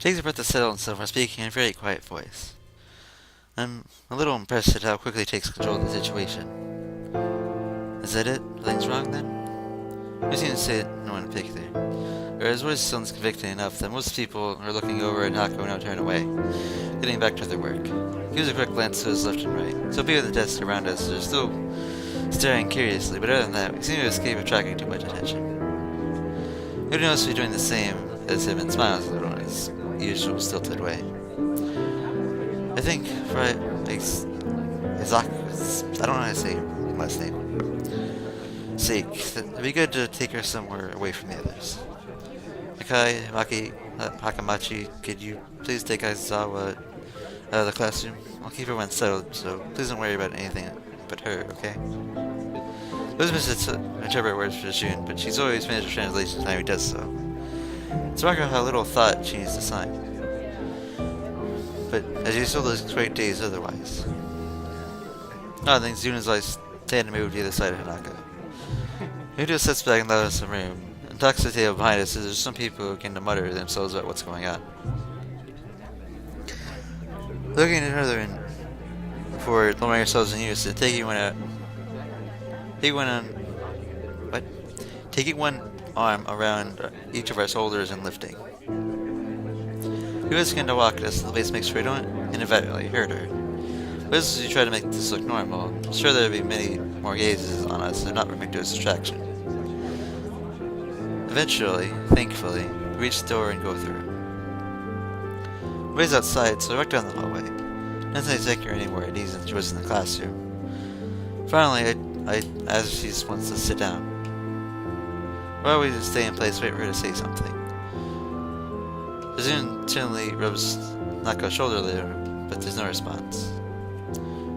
Takes a breath to settle himself while speaking in a very quiet voice. I'm a little impressed at how quickly he takes control of the situation. Is that it? Nothing's wrong then? He seems to say no one in particular. Or his voice sounds convicting enough that most people are looking over at Hako and now turn away, getting back to their work. He gives a quick glance to his left and right. So people at the desks around us are still staring curiously, but other than that, we seem to escape attracting too much attention. Everyone else is doing the same as him and smiles a little in his usual stilted way. I think for Isaac, I don't know how to say his last name, sake, that it'd be good to take her somewhere away from the others. Akai, Maki, Hakamachi, could you please take Aizawa out of the classroom? I'll keep everyone settled, so please don't worry about anything but her, okay? Elizabeth interpret words for June, but she's always finished her translation time he does so. It's remarkable how little thought she needs to sign. But as you saw those great days otherwise. I think June is always standing to move to the other side of Hanaka. Yudo sits back in the other room and talks to the table behind us as there's some people who begin to mutter themselves about what's going on. Looking at another and for lowering yourselves in unison, taking one arm around each of our shoulders and lifting. He was going to walk at us, the base makes sure we don't inadvertently hurt her. But as we try to make this look normal, I'm sure there will be many more gazes on us and not permit to a distraction. Eventually, thankfully, we reach the door and go through. Ways outside, so I walk down the hallway. Nothing take her anywhere it needs she was in the classroom. Finally, I ask if she just wants to sit down. Why we just stay in place, wait for her to say something. Zune gently rubs Nako's shoulder a little, but there's no response.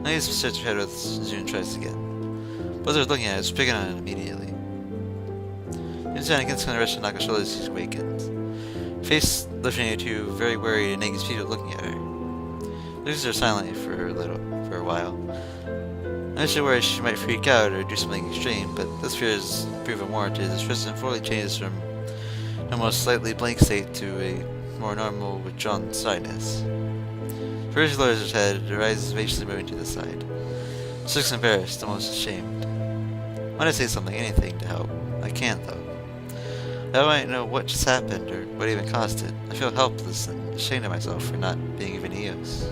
Nagi shakes her head with Zune tries again. Both are looking at it, picking on it immediately. Zune's hand against the rest of Nako's shoulders, she awakens. Face lifting at you, very worried, and Nagi's feet are looking at her. Loses her silently for a while. I'm not sure where she might freak out or do something extreme, but this fear is proven warranted as Tristan fully changes from an almost slightly blank state to a more normal, withdrawn sadness. First she lowers her head, her eyes vaciously moving to the side. She looks embarrassed, almost ashamed. I want to say something, anything to help. I can't, though. I might know what just happened or what even caused it. I feel helpless and ashamed of myself for not being even use.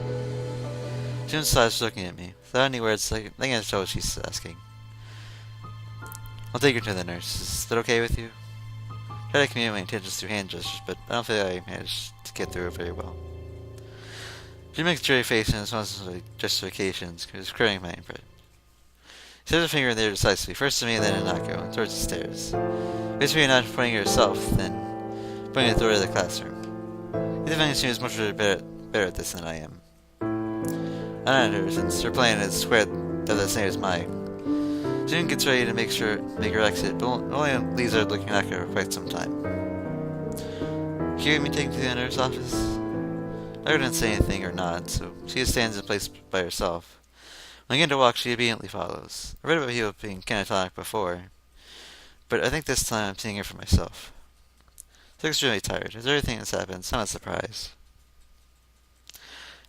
June starts looking at me. Without any words, I think I know what she's asking. I'll take her to the nurse. Is that okay with you? I try to communicate my intentions through hand gestures, but I don't feel like I managed to get through it very well. She makes a dirty face in response to my justifications, because it's clearing my input. She has her finger in there decisively, first to me and then at Nako, towards the stairs. Basically not pointing at herself, then pointing at the door of the classroom. Either thing seems much better at this than I am. I'm not at her, since her plan is squared of the same as mine. June gets ready to make her exit, but only leaves her looking at her for quite some time. Can you hear me taken to the nurse's office? I didn't say anything or nod, so she just stands in place by herself. When I begin to walk, she obediently follows. I read about people being catatonic before, but I think this time I'm seeing her for myself. She looks really tired. As everything that's happened, it's not a surprise.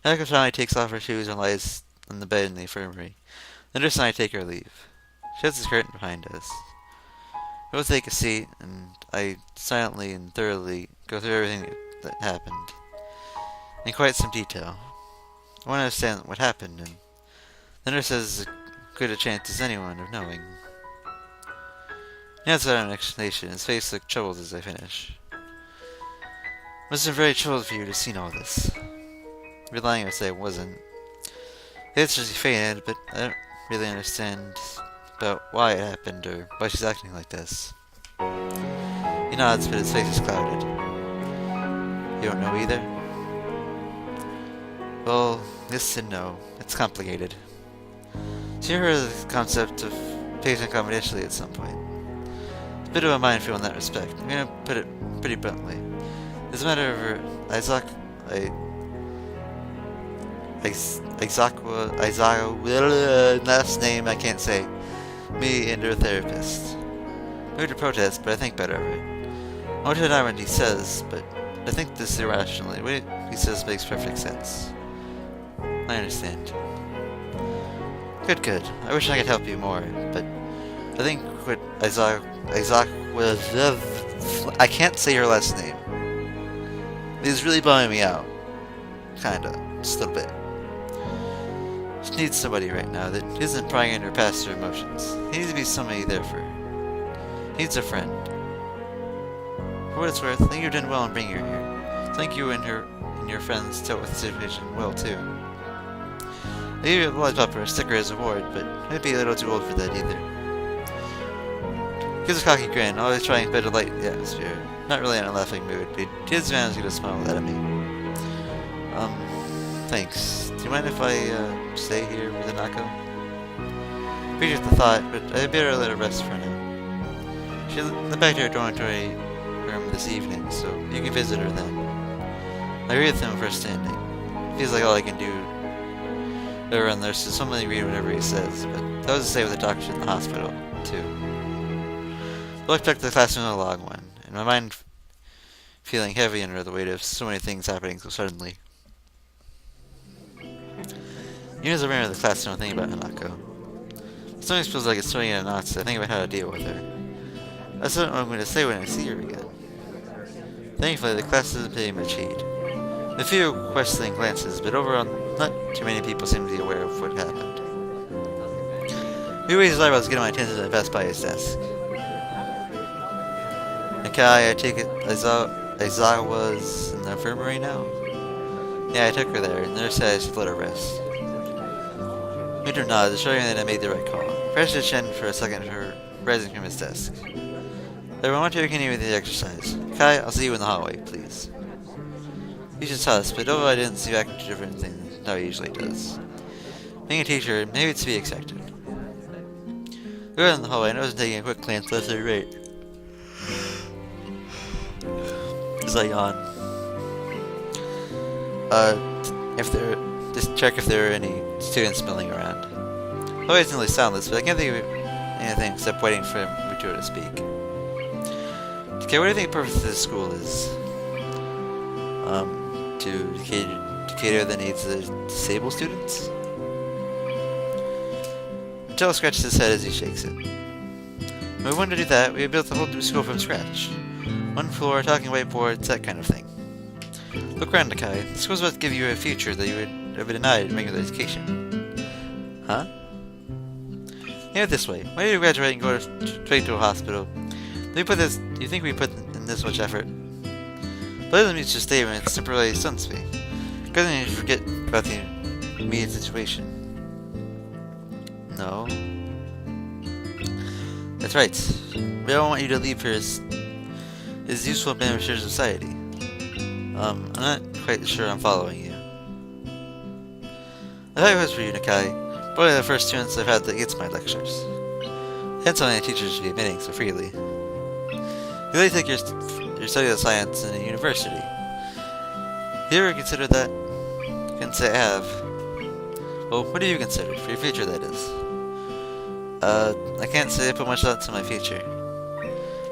Naka finally takes off her shoes and lies on the bed in the infirmary. The nurse and I take our leave. She shuts the curtain behind us. We both take a seat, and I silently and thoroughly go through everything that happened, in quite some detail. I want to understand what happened, and the nurse has as good a chance as anyone of knowing. He answers without an explanation, his face looks troubled as I finish. It must have been very troubled for you to have seen all this. I'd be lying if I say it wasn't. The answer is he fainted, but I don't really understand about why it happened or why she's acting like this. He nods, but his face is clouded. You don't know either? Well, yes and no. It's complicated. So you heard of the concept of patient confidentially at some point. It's a bit of a minefield in that respect. I'm going to put it pretty bluntly. It's a matter of last name I can't say. Me and her therapist. Moved to protest, but I think better of it. I want to deny what he says, but I think this irrationally. What he says makes perfect sense. I understand. Good. I wish I could help you more, but I think what Isaac was... I can't say your last name. It's really bumming me out. Kinda. Just a little bit. She needs somebody right now that isn't prying in her past or emotions. He needs to be somebody there for her. He needs a friend. For what it's worth, I think you're doing well in bringing her here. I think you and your friends dealt with the situation well too. I gave you a lollipop or a sticker as a reward, but you might be a little too old for that either. Gives a cocky grin, always trying to light the atmosphere. Not really in a laughing mood, but he does manage to get a smile at me. Thanks. Do you mind if I stay here with Hanako? Appreciate the thought, but I'd better let her rest for now. She went back to her dormitory room this evening, so you can visit her then. I agree with him for standing. Feels like all I can do around there, so somebody read whatever he says, but that was the same with the doctor in the hospital, too. I looked back to the classroom in a long one, and my mind feeling heavy under the weight of so many things happening so suddenly. Even as I ran into the classroom, thinking about Hanako. Something feels like it's swimming in knots, I think about how to deal with her. I still don't know what I'm going to say when I see her again. Thankfully, the class isn't paying much heed. A few questioning glances, but overall, not too many people seem to be aware of what happened. He raised his eyebrows, getting my attention as I passed by his desk. Nakai, I take it Aizawa's in the infirmary now? Yeah, I took her there, and the nurse said I should let her rest. Major nodded, showing that I made the right call. Pressed his chin for a second for rising from his desk. I want to continue with the exercise. Kai, I'll see you in the hallway, please. He just us, but although I didn't see back into different things how he usually does. Being a teacher, maybe it's to be expected. Going in the hallway, and I was taking a quick glance left and right. As I yawn. Just check if there are any students milling around. Always nearly soundless, but I can't think of anything except waiting for Muto to speak. Okay, what do you think the purpose of this school is? To cater the needs of the disabled students? Joe scratches his head as he shakes it. When we wanted to do that, we built the whole new school from scratch. One floor, talking whiteboards, that kind of thing. Look around, Nakai. The school's about to give you a future that you would have been denied in regular education. Huh? Yeah, this way. Why do you graduate and go straight to a hospital? Do you think we put in this much effort? But it doesn't mean just statement, it's temporarily stuns me. Because then you forget about the immediate situation. No. That's right. We don't want you to leave here as useful members of society. I'm not quite sure I'm following you. I thought it was for you, Nakai. Probably the first students I've had that gets my lectures. Hence why many teachers should be admitting so freely. You really take your study of science in a university. Have you ever considered that? You can say I have. Well, what have you considered? For your future, that is. I can't say I put much thought into my future.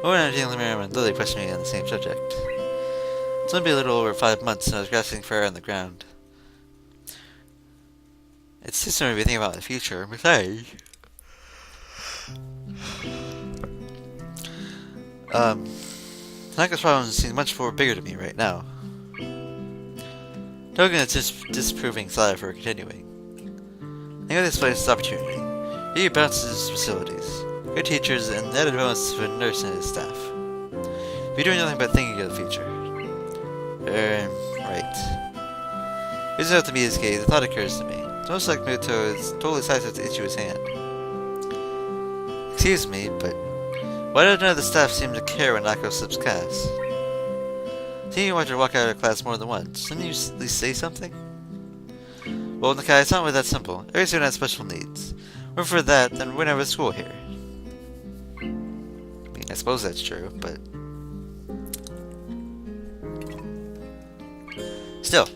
More than anything, Miriam and Lily questioned me on the same subject. It's only been a little over 5 months and I was grasping for air on the ground. It's too soon to be thinking about the future. Besides... Tanaka's problems seem much more bigger to me right now. Token is disproving Saya for continuing. I think of this place as opportunity. He bounces facilities, good teachers, and added bonus for a nurse and his staff. You're doing nothing but thinking of the future. Right. It isn't up to me this case, the thought occurs to me. It's almost like Muto is totally sidestepped the issue his hand. Excuse me, but why don't none of the staff seem to care when Nako slips class? Seeing you watch her walk out of class more than once, didn't you at least say something? Well, Nakai, it's not really that simple. Every student has special needs. More for that than when I was at school here. I mean, I suppose that's true, but... Still,